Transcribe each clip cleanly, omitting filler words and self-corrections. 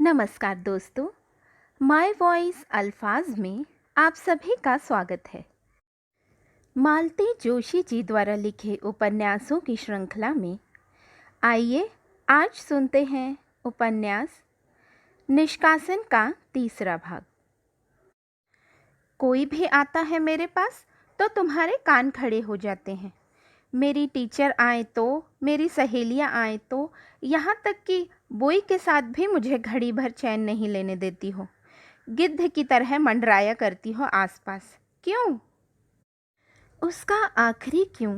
नमस्कार दोस्तों, my voice अल्फाज में आप सभी का स्वागत है। मालती जोशी जी द्वारा लिखे उपन्यासों की श्रृंखला में आइए आज सुनते हैं उपन्यास निष्कासन का तीसरा भाग। कोई भी आता है मेरे पास तो तुम्हारे कान खड़े हो जाते हैं। मेरी टीचर आए तो, मेरी सहेलियां आए तो, यहाँ तक कि बोई के साथ भी मुझे घड़ी भर चैन नहीं लेने देती हो। गिद्ध की तरह मंडराया करती हो आसपास। क्यों? उसका आखिरी क्यों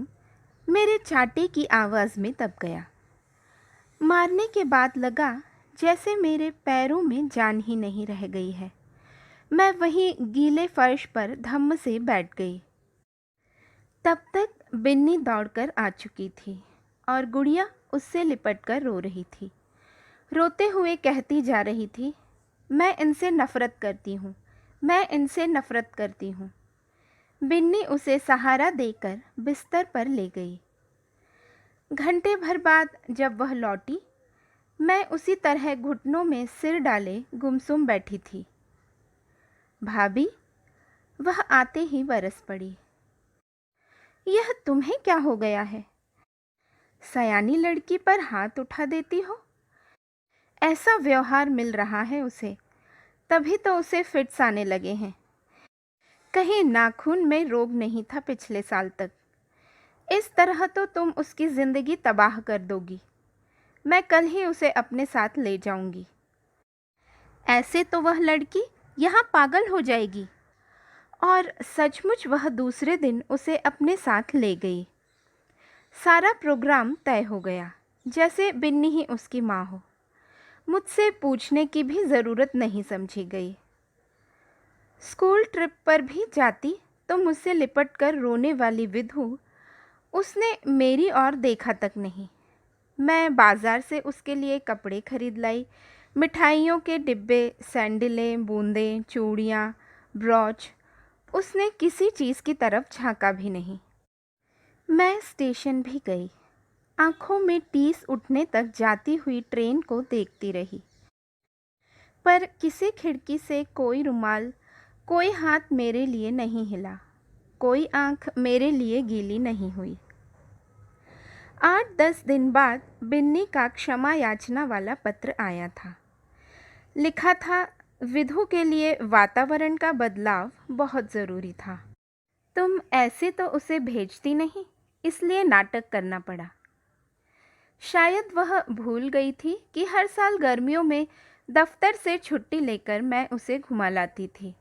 मेरे चाटे की आवाज़ में दब गया। मारने के बाद लगा जैसे मेरे पैरों में जान ही नहीं रह गई है। मैं वहीं गीले फर्श पर धम्म से बैठ गई। तब तक बिन्नी दौड़कर आ चुकी थी और गुड़िया उससे लिपटकर रो रही थी। रोते हुए कहती जा रही थी, मैं इनसे नफ़रत करती हूँ, मैं इनसे नफ़रत करती हूँ। बिन्नी उसे सहारा देकर बिस्तर पर ले गई। घंटे भर बाद जब वह लौटी, मैं उसी तरह घुटनों में सिर डाले गुमसुम बैठी थी। भाभी, वह आते ही बरस पड़ी। यह तुम्हें क्या हो गया है? सयानी लड़की पर हाथ उठा देती हो। ऐसा व्यवहार मिल रहा है उसे, तभी तो उसे फिट्स आने लगे हैं। कहीं नाखून में रोग नहीं था पिछले साल तक। इस तरह तो तुम उसकी ज़िंदगी तबाह कर दोगी। मैं कल ही उसे अपने साथ ले जाऊंगी। ऐसे तो वह लड़की यहाँ पागल हो जाएगी। और सचमुच वह दूसरे दिन उसे अपने साथ ले गई। सारा प्रोग्राम तय हो गया, जैसे बिन्नी ही उसकी माँ हो। मुझसे पूछने की भी ज़रूरत नहीं समझी गई। स्कूल ट्रिप पर भी जाती तो मुझसे लिपट कर रोने वाली विधु, उसने मेरी ओर देखा तक नहीं। मैं बाज़ार से उसके लिए कपड़े खरीद लाई, मिठाइयों के डिब्बे, सैंडलें, बूंदें, चूड़ियाँ, ब्रॉच। उसने किसी चीज़ की तरफ झांका भी नहीं। मैं स्टेशन भी गई, आंखों में टीस उठने तक जाती हुई ट्रेन को देखती रही। पर किसी खिड़की से कोई रुमाल, कोई हाथ मेरे लिए नहीं हिला, कोई आंख मेरे लिए गीली नहीं हुई। 8-10 दिन बाद बिन्नी का क्षमा याचना वाला पत्र आया था। लिखा था, विधु के लिए वातावरण का बदलाव बहुत ज़रूरी था। तुम ऐसे तो उसे भेजती नहीं, इसलिए नाटक करना पड़ा। शायद वह भूल गई थी कि हर साल गर्मियों में दफ्तर से छुट्टी लेकर मैं उसे घुमा लाती थी।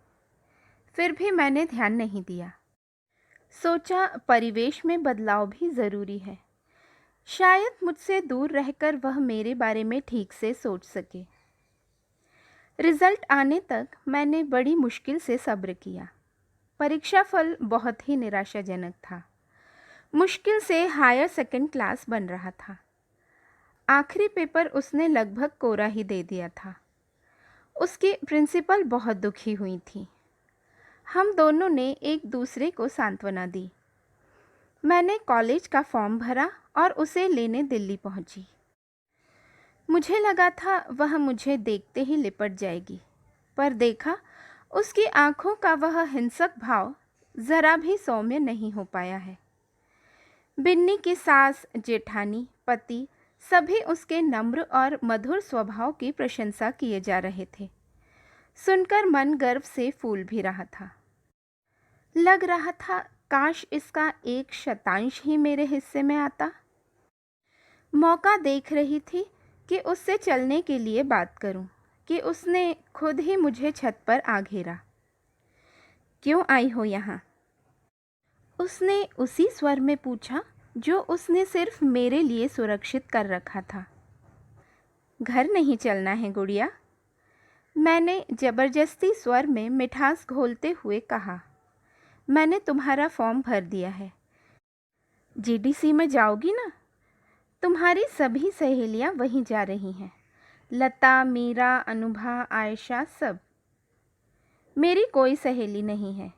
फिर भी मैंने ध्यान नहीं दिया। सोचा परिवेश में बदलाव भी ज़रूरी है। शायद मुझसे दूर रहकर वह मेरे बारे में ठीक से सोच सके। रिज़ल्ट आने तक मैंने बड़ी मुश्किल से सब्र किया। परीक्षा फल बहुत ही निराशाजनक था। मुश्किल से हायर सेकंड क्लास बन रहा था। आखिरी पेपर उसने लगभग कोरा ही दे दिया था। उसकी प्रिंसिपल बहुत दुखी हुई थी। हम दोनों ने एक दूसरे को सांत्वना दी। मैंने कॉलेज का फॉर्म भरा और उसे लेने दिल्ली पहुंची। मुझे लगा था वह मुझे देखते ही लिपट जाएगी, पर देखा उसकी आंखों का वह हिंसक भाव ज़रा भी सौम्य नहीं हो पाया है। बिन्नी की सास, जेठानी, पति सभी उसके नम्र और मधुर स्वभाव की प्रशंसा किए जा रहे थे। सुनकर मन गर्व से फूल भी रहा था। लग रहा था काश इसका 1% ही मेरे हिस्से में आता। मौका देख रही थी कि उससे चलने के लिए बात करूं, कि उसने खुद ही मुझे छत पर आ घेरा। क्यों आई हो यहाँ? उसने उसी स्वर में पूछा जो उसने सिर्फ मेरे लिए सुरक्षित कर रखा था। घर नहीं चलना है गुड़िया? मैंने जबरदस्ती स्वर में मिठास घोलते हुए कहा। मैंने तुम्हारा फॉर्म भर दिया है। जीडीसी में जाओगी ना? तुम्हारी सभी सहेलियां वहीं जा रही हैं, लता, मीरा, अनुभा, आयशा, सब। मेरी कोई सहेली नहीं है,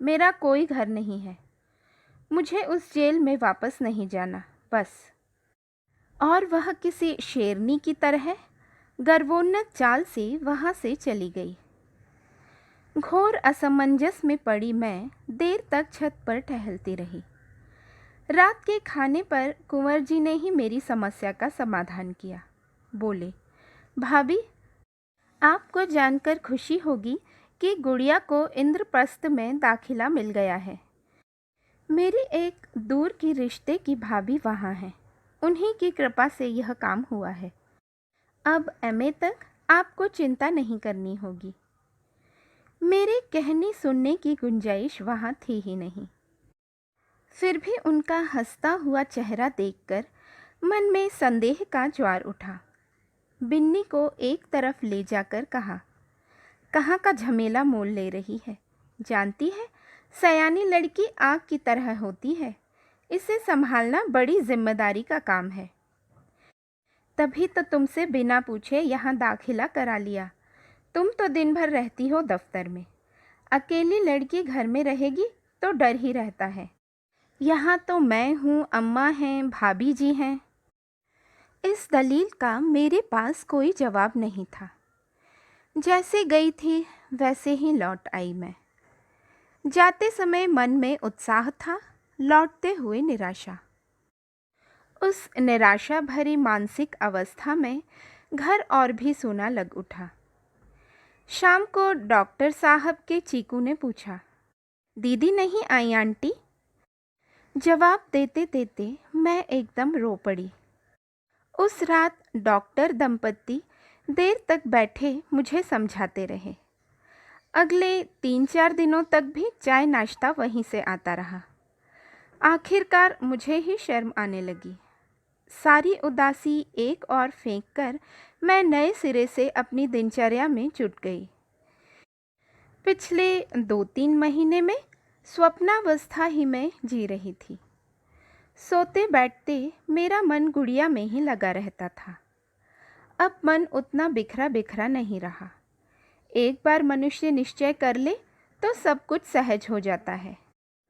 मेरा कोई घर नहीं है। मुझे उस जेल में वापस नहीं जाना, बस। और वह किसी शेरनी की तरह गर्वोन्नत चाल से वहाँ से चली गई। घोर असमंजस में पड़ी मैं देर तक छत पर टहलती रही। रात के खाने पर कुंवर जी ने ही मेरी समस्या का समाधान किया। बोले, भाभी, आपको जानकर खुशी होगी कि गुड़िया को इंद्रप्रस्थ में दाखिला मिल गया है। मेरी एक दूर की रिश्ते की भाभी वहाँ है, उन्हीं की कृपा से यह काम हुआ है। अब एमए तक आपको चिंता नहीं करनी होगी। मेरे कहने सुनने की गुंजाइश वहाँ थी ही नहीं। फिर भी उनका हंसता हुआ चेहरा देखकर मन में संदेह का ज्वार उठा। बिन्नी को एक तरफ ले जाकर कहा, कहाँ का झमेला मोल ले रही है। जानती है, सयानी लड़की आग की तरह होती है, इसे संभालना बड़ी जिम्मेदारी का काम है। तभी तो तुमसे बिना पूछे यहाँ दाखिला करा लिया। तुम तो दिन भर रहती हो दफ्तर में, अकेली लड़की घर में रहेगी तो डर ही रहता है। यहाँ तो मैं हूँ, अम्मा हैं, भाभी जी हैं। इस दलील का मेरे पास कोई जवाब नहीं था। जैसे गई थी वैसे ही लौट आई मैं। जाते समय मन में उत्साह था, लौटते हुए निराशा। उस निराशा भरी मानसिक अवस्था में घर और भी सूना लग उठा। शाम को डॉक्टर साहब के चीकू ने पूछा, दीदी नहीं आई आंटी? जवाब देते देते मैं एकदम रो पड़ी। उस रात डॉक्टर दंपत्ति देर तक बैठे मुझे समझाते रहे। अगले 3-4 दिनों तक भी चाय नाश्ता वहीं से आता रहा। आखिरकार मुझे ही शर्म आने लगी। सारी उदासी एक और फेंक कर मैं नए सिरे से अपनी दिनचर्या में जुट गई। पिछले 2-3 महीने में स्वप्नावस्था ही में जी रही थी। सोते बैठते मेरा मन गुड़िया में ही लगा रहता था। अब मन उतना बिखरा बिखरा नहीं रहा। एक बार मनुष्य निश्चय कर ले तो सब कुछ सहज हो जाता है।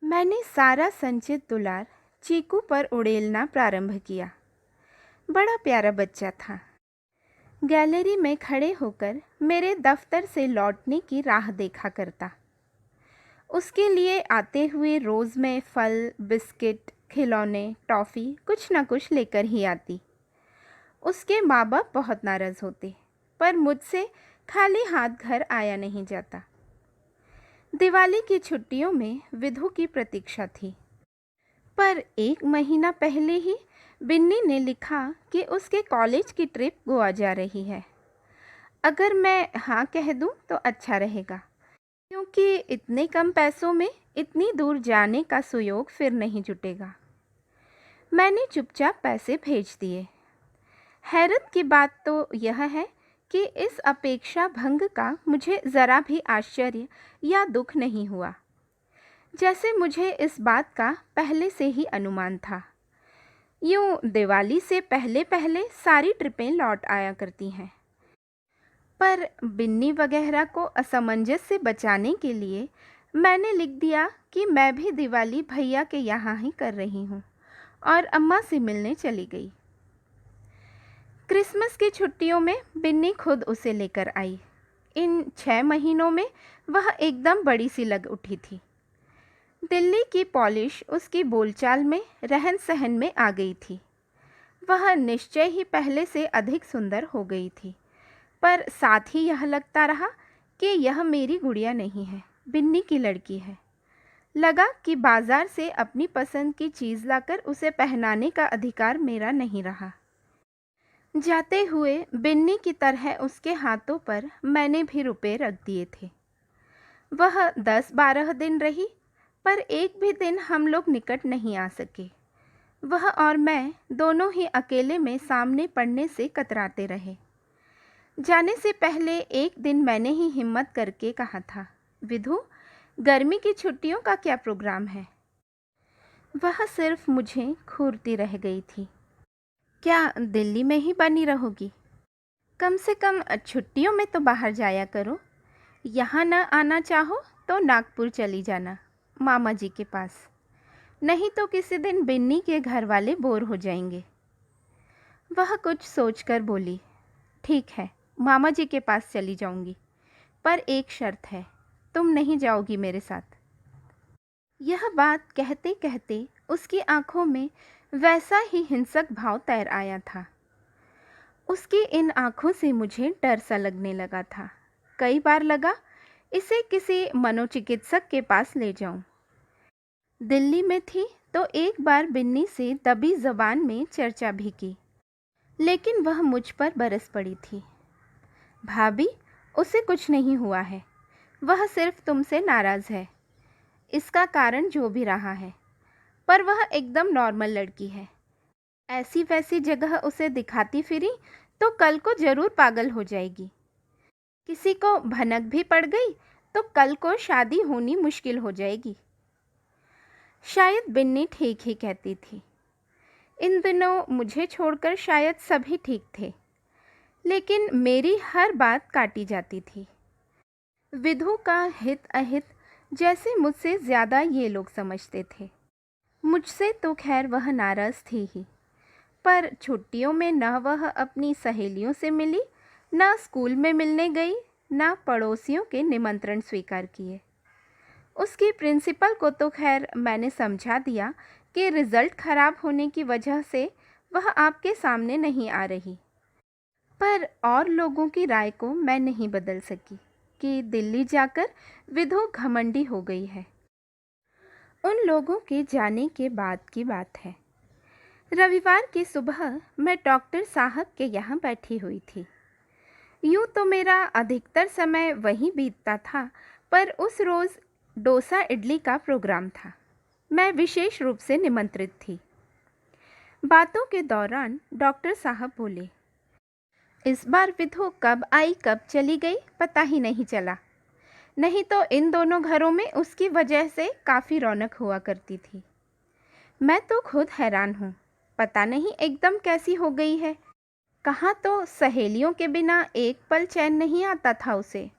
मैंने सारा संचित दुलार चीकू पर उड़ेलना प्रारंभ किया। बड़ा प्यारा बच्चा था। गैलरी में खड़े होकर मेरे दफ्तर से लौटने की राह देखा करता। उसके लिए आते हुए रोज़ मैं फल, बिस्किट, खिलौने, टॉफ़ी कुछ न कुछ लेकर ही आती। उसके माँ बाप बहुत नाराज़ होते, पर मुझसे खाली हाथ घर आया नहीं जाता। दिवाली की छुट्टियों में विधु की प्रतीक्षा थी, पर 1 महीना पहले ही बिन्नी ने लिखा कि उसके कॉलेज की ट्रिप गोवा जा रही है। अगर मैं हाँ कह दूं तो अच्छा रहेगा, क्योंकि इतने कम पैसों में इतनी दूर जाने का सुयोग फिर नहीं जुटेगा। मैंने चुपचाप पैसे भेज दिए। हैरत की बात तो यह है कि इस अपेक्षा भंग का मुझे ज़रा भी आश्चर्य या दुख नहीं हुआ, जैसे मुझे इस बात का पहले से ही अनुमान था। यूँ दिवाली से पहले पहले सारी ट्रिपें लौट आया करती हैं। पर बिन्नी वगैरह को असमंजस से बचाने के लिए मैंने लिख दिया कि मैं भी दिवाली भैया के यहाँ ही कर रही हूँ और अम्मा से मिलने चली गई। क्रिसमस की छुट्टियों में बिन्नी खुद उसे लेकर आई। इन 6 महीनों में वह एकदम बड़ी सी लग उठी थी। दिल्ली की पॉलिश उसकी बोलचाल में, रहन सहन में आ गई थी। वह निश्चय ही पहले से अधिक सुंदर हो गई थी, पर साथ ही यह लगता रहा कि यह मेरी गुड़िया नहीं है, बिन्नी की लड़की है। लगा कि बाजार से अपनी पसंद की चीज़ लाकर उसे पहनाने का अधिकार मेरा नहीं रहा। जाते हुए बिन्नी की तरह उसके हाथों पर मैंने भी रुपए रख दिए थे। वह 10-12 दिन रही, पर एक भी दिन हम लोग निकट नहीं आ सके। वह और मैं दोनों ही अकेले में सामने पड़ने से कतराते रहे। जाने से पहले एक दिन मैंने ही हिम्मत करके कहा था, विधु, गर्मी की छुट्टियों का क्या प्रोग्राम है? वह सिर्फ मुझे घूरती रह गई थी। क्या दिल्ली में ही बनी रहोगी? कम से कम छुट्टियों में तो बाहर जाया करो। यहाँ न आना चाहो तो नागपुर चली जाना, मामा जी के पास। नहीं तो किसी दिन बिन्नी के घर वाले बोर हो जाएंगे। वह कुछ सोचकर बोली, ठीक है, मामा जी के पास चली जाऊंगी, पर एक शर्त है, तुम नहीं जाओगी मेरे साथ। यह बात कहते कहते उसकी आंखों में वैसा ही हिंसक भाव तैर आया था। उसकी इन आंखों से मुझे डर सा लगने लगा था। कई बार लगा इसे किसी मनोचिकित्सक के पास ले जाऊं। दिल्ली में थी तो एक बार बिन्नी से दबी जबान में चर्चा भी की, लेकिन वह मुझ पर बरस पड़ी थी। भाभी, उसे कुछ नहीं हुआ है, वह सिर्फ तुमसे नाराज़ है, इसका कारण जो भी रहा है, पर वह एकदम नॉर्मल लड़की है। ऐसी वैसी जगह उसे दिखाती फिरी तो कल को जरूर पागल हो जाएगी। किसी को भनक भी पड़ गई तो कल को शादी होनी मुश्किल हो जाएगी। शायद बिन्नी ठीक ही कहती थी। इन दिनों मुझे छोड़कर शायद सभी ठीक थे, लेकिन मेरी हर बात काटी जाती थी। विधु का हित अहित जैसे मुझसे ज़्यादा ये लोग समझते थे। मुझसे तो खैर वह नाराज़ थी ही, पर छुट्टियों में न वह अपनी सहेलियों से मिली, न स्कूल में मिलने गई, न पड़ोसियों के निमंत्रण स्वीकार किए। उसकी प्रिंसिपल को तो खैर मैंने समझा दिया कि रिज़ल्ट ख़राब होने की वजह से वह आपके सामने नहीं आ रही, पर और लोगों की राय को मैं नहीं बदल सकी कि दिल्ली जाकर विधु घमंडी हो गई है। उन लोगों के जाने के बाद की बात है। रविवार की सुबह मैं डॉक्टर साहब के यहाँ बैठी हुई थी। यूँ तो मेरा अधिकतर समय वहीं बीतता था, पर उस रोज़ डोसा इडली का प्रोग्राम था। मैं विशेष रूप से निमंत्रित थी। बातों के दौरान डॉक्टर साहब बोले, इस बार विधु कब आई कब चली गई पता ही नहीं चला, नहीं तो इन दोनों घरों में उसकी वजह से काफ़ी रौनक हुआ करती थी। मैं तो खुद हैरान हूँ, पता नहीं एकदम कैसी हो गई है। कहाँ तो सहेलियों के बिना एक पल चैन नहीं आता था उसे,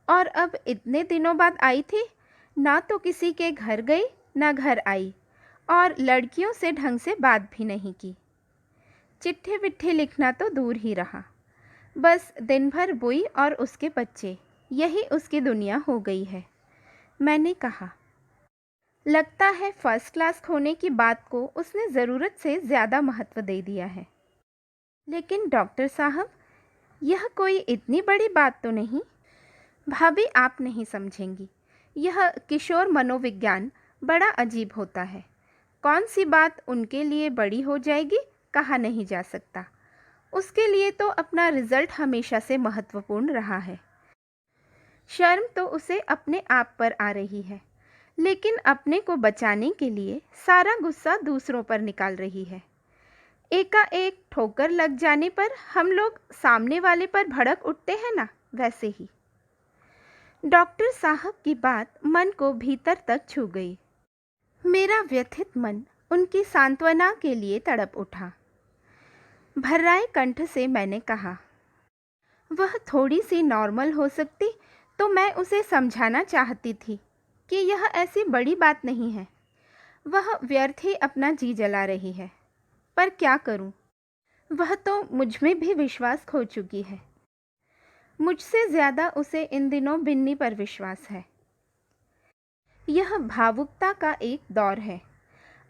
और अब इतने दिनों बाद आई थी, ना तो किसी के घर गई ना घर आई, और लड़कियों से ढंग से बात भी नहीं की। चिट्ठी विट्ठी लिखना तो दूर ही रहा, बस दिन भर बुई और उसके बच्चे, यही उसकी दुनिया हो गई है। मैंने कहा, लगता है फर्स्ट क्लास खोने की बात को उसने ज़रूरत से ज़्यादा महत्व दे दिया है। लेकिन डॉक्टर साहब, यह कोई इतनी बड़ी बात तो नहीं। भाभी, आप नहीं समझेंगी, यह किशोर मनोविज्ञान बड़ा अजीब होता है। कौन सी बात उनके लिए बड़ी हो जाएगी कहा नहीं जा सकता। उसके लिए तो अपना रिजल्ट हमेशा से महत्वपूर्ण रहा है। शर्म तो उसे अपने आप पर आ रही है, लेकिन अपने को बचाने के लिए सारा गुस्सा दूसरों पर निकाल रही है। एकाएक ठोकर लग जाने पर हम लोग सामने वाले पर भड़क उठते हैं ना, वैसे ही। डॉक्टर साहब की बात मन को भीतर तक छू गई। मेरा व्यथित मन उनकी सांत्वना के लिए तड़प उठा। भर्राए कंठ से मैंने कहा, वह थोड़ी सी नॉर्मल हो सकती तो मैं उसे समझाना चाहती थी कि यह ऐसी बड़ी बात नहीं है। वह व्यर्थ ही अपना जी जला रही है, पर क्या करूं? वह तो मुझ में भी विश्वास खो चुकी है। मुझसे ज़्यादा उसे इन दिनों बिन्नी पर विश्वास है। यह भावुकता का एक दौर है,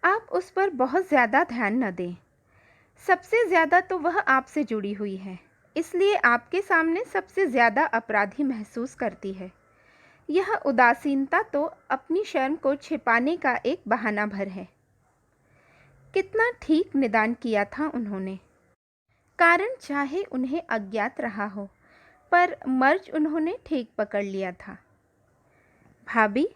आप उस पर बहुत ज़्यादा ध्यान न दें। सबसे ज़्यादा तो वह आपसे जुड़ी हुई है, इसलिए आपके सामने सबसे ज़्यादा अपराधी महसूस करती है। यह उदासीनता तो अपनी शर्म को छिपाने का एक बहाना भर है। कितना ठीक निदान किया था उन्होंने। कारण चाहे उन्हें अज्ञात रहा हो, पर मर्ज उन्होंने ठीक पकड़ लिया था। भाभी,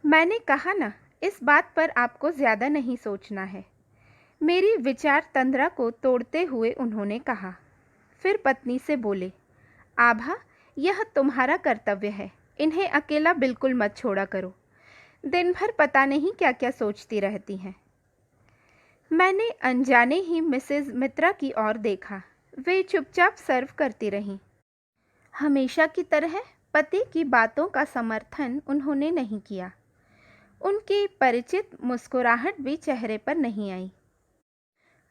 मैंने कहा ना, इस बात पर आपको ज़्यादा नहीं सोचना है। मेरी विचार तंद्रा को तोड़ते हुए उन्होंने कहा। फिर पत्नी से बोले, आभा, यह तुम्हारा कर्तव्य है, इन्हें अकेला बिल्कुल मत छोड़ा करो। दिन भर पता नहीं क्या क्या सोचती रहती हैं। मैंने अनजाने ही मिसेज मित्रा की ओर देखा। वे चुपचाप सर्व करती रहीं। हमेशा की तरह पति की बातों का समर्थन उन्होंने नहीं किया। उनकी परिचित मुस्कुराहट भी चेहरे पर नहीं आई।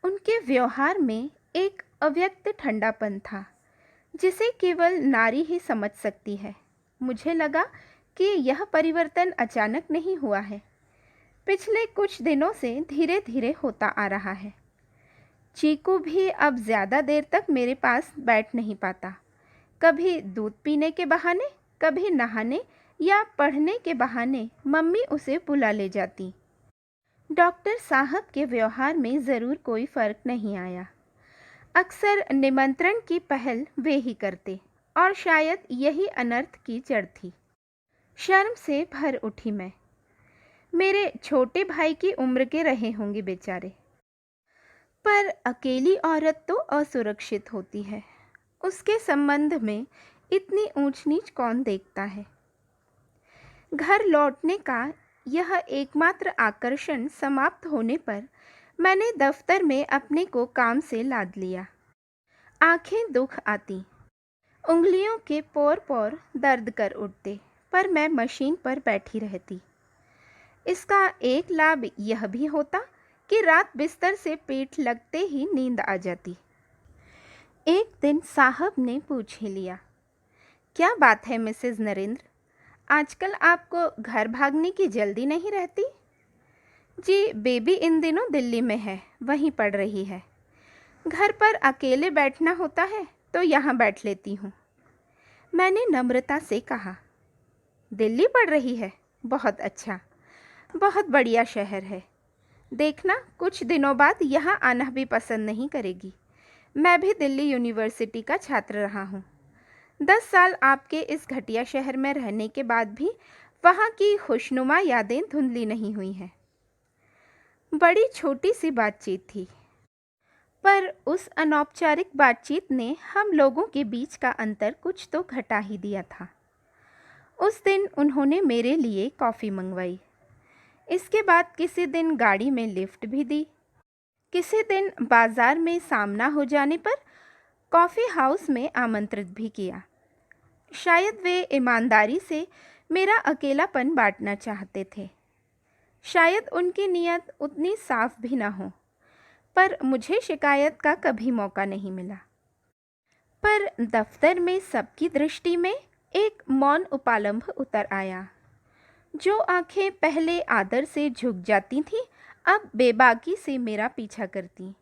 उनके व्यवहार में एक अव्यक्त ठंडापन था, जिसे केवल नारी ही समझ सकती है। मुझे लगा कि यह परिवर्तन अचानक नहीं हुआ है, पिछले कुछ दिनों से धीरे धीरे होता आ रहा है। चीकू भी अब ज़्यादा देर तक मेरे पास बैठ नहीं पाता। कभी दूध पीने के बहाने, कभी नहाने या पढ़ने के बहाने मम्मी उसे बुला ले जाती। डॉक्टर साहब के व्यवहार में ज़रूर कोई फ़र्क नहीं आया। अक्सर निमंत्रण की पहल वे ही करते और शायद यही अनर्थ की जड़ थी। शर्म से भर उठी मैं। मेरे छोटे भाई की उम्र के रहे होंगे बेचारे। पर अकेली औरत तो असुरक्षित होती है। उसके संबंध में इतनी ऊंच नीच कौन देखता है। घर लौटने का यह एकमात्र आकर्षण समाप्त होने पर मैंने दफ्तर में अपने को काम से लाद लिया। आंखें दुख आती, उंगलियों के पोर पोर दर्द कर उठते, पर मैं मशीन पर बैठी रहती। इसका एक लाभ यह भी होता कि रात बिस्तर से पीठ लगते ही नींद आ जाती। एक दिन साहब ने पूछ ही लिया, क्या बात है मिसेस नरेंद्र, आजकल आपको घर भागने की जल्दी नहीं रहती? जी, बेबी इन दिनों दिल्ली में है, वहीं पढ़ रही है। घर पर अकेले बैठना होता है तो यहाँ बैठ लेती हूँ। मैंने नम्रता से कहा। दिल्ली पढ़ रही है? बहुत अच्छा, बहुत बढ़िया शहर है। देखना, कुछ दिनों बाद यहाँ आना भी पसंद नहीं करेगी। मैं भी दिल्ली यूनिवर्सिटी का छात्र रहा हूँ। 10 साल आपके इस घटिया शहर में रहने के बाद भी वहाँ की खुशनुमा यादें धुंधली नहीं हुई हैं। बड़ी छोटी सी बातचीत थी, पर उस अनौपचारिक बातचीत ने हम लोगों के बीच का अंतर कुछ तो घटा ही दिया था। उस दिन उन्होंने मेरे लिए कॉफ़ी मंगवाई। इसके बाद किसी दिन गाड़ी में लिफ्ट भी दी। किसी दिन बाज़ार में सामना हो जाने पर कॉफ़ी हाउस में आमंत्रित भी किया। शायद वे ईमानदारी से मेरा अकेलापन बांटना चाहते थे। शायद उनकी नीयत उतनी साफ भी ना हो, पर मुझे शिकायत का कभी मौका नहीं मिला। पर दफ्तर में सबकी दृष्टि में एक मौन उपालंभ उतर आया। जो आंखें पहले आदर से झुक जाती थीं, अब बेबाकी से मेरा पीछा करती।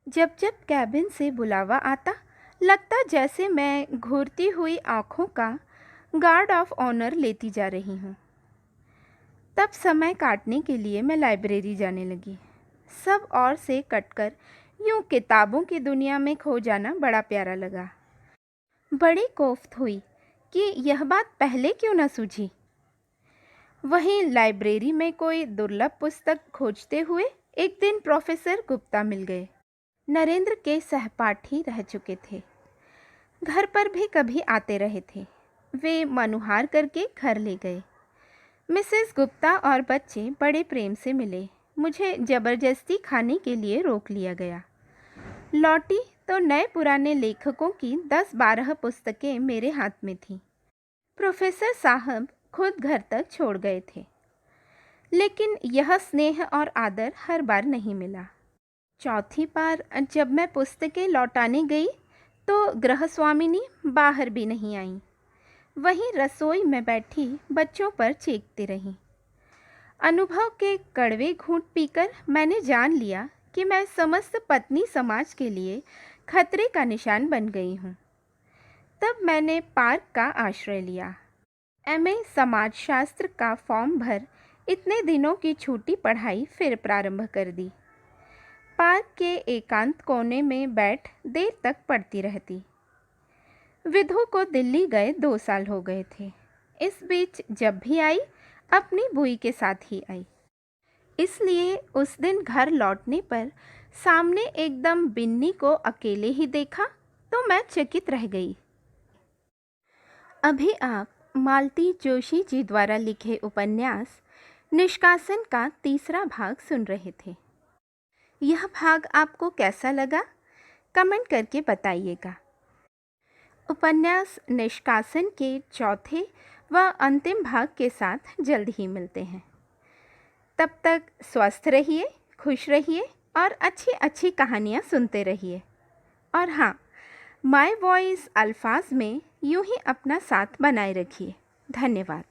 जब जब कैबिन से बुलावा आता, लगता जैसे मैं घूरती हुई आँखों का गार्ड ऑफ ऑनर लेती जा रही हूँ। तब समय काटने के लिए मैं लाइब्रेरी जाने लगी। सब और से कटकर यूं किताबों की दुनिया में खो जाना बड़ा प्यारा लगा। बड़ी कोफ्त हुई कि यह बात पहले क्यों न सूझी। वहीं लाइब्रेरी में कोई दुर्लभ पुस्तक खोजते हुए एक दिन प्रोफेसर गुप्ता मिल गए। नरेंद्र के सहपाठी रह चुके थे। घर पर भी कभी आते रहे थे। वे मनुहार करके घर ले गए। मिसेस गुप्ता और बच्चे बड़े प्रेम से मिले। मुझे ज़बरदस्ती खाने के लिए रोक लिया गया। लौटी तो नए पुराने लेखकों की 10-12 पुस्तकें मेरे हाथ में थीं। प्रोफेसर साहब खुद घर तक छोड़ गए थे, लेकिन यह स्नेह और आदर हर बार नहीं मिला। चौथी बार जब मैं पुस्तकें लौटाने गई तो गृहस्वामिनी बाहर भी नहीं आई। वहीं रसोई में बैठी बच्चों पर चीखती रही। अनुभव के कड़वे घूंट पीकर मैंने जान लिया कि मैं समस्त पत्नी समाज के लिए खतरे का निशान बन गई हूँ। तब मैंने पार्क का आश्रय लिया। एमए समाजशास्त्र का फॉर्म भर इतने दिनों की छूटी पढ़ाई फिर प्रारंभ कर दी। पार्क के एकांत कोने में बैठ देर तक पढ़ती रहती। विधु को दिल्ली गए 2 साल हो गए थे। इस बीच जब भी आई, अपनी बुई के साथ ही आई। इसलिए उस दिन घर लौटने पर सामने एकदम बिन्नी को अकेले ही देखा तो मैं चकित रह गई। अभी आप मालती जोशी जी द्वारा लिखे उपन्यास निष्कासन का तीसरा भाग सुन रहे थे। यह भाग आपको कैसा लगा, कमेंट करके बताइएगा। उपन्यास निष्कासन के चौथे व अंतिम भाग के साथ जल्द ही मिलते हैं। तब तक स्वस्थ रहिए, खुश रहिए और अच्छी अच्छी कहानियाँ सुनते रहिए। और हाँ, माय वॉइस अल्फाज में यूं ही अपना साथ बनाए रखिए। धन्यवाद।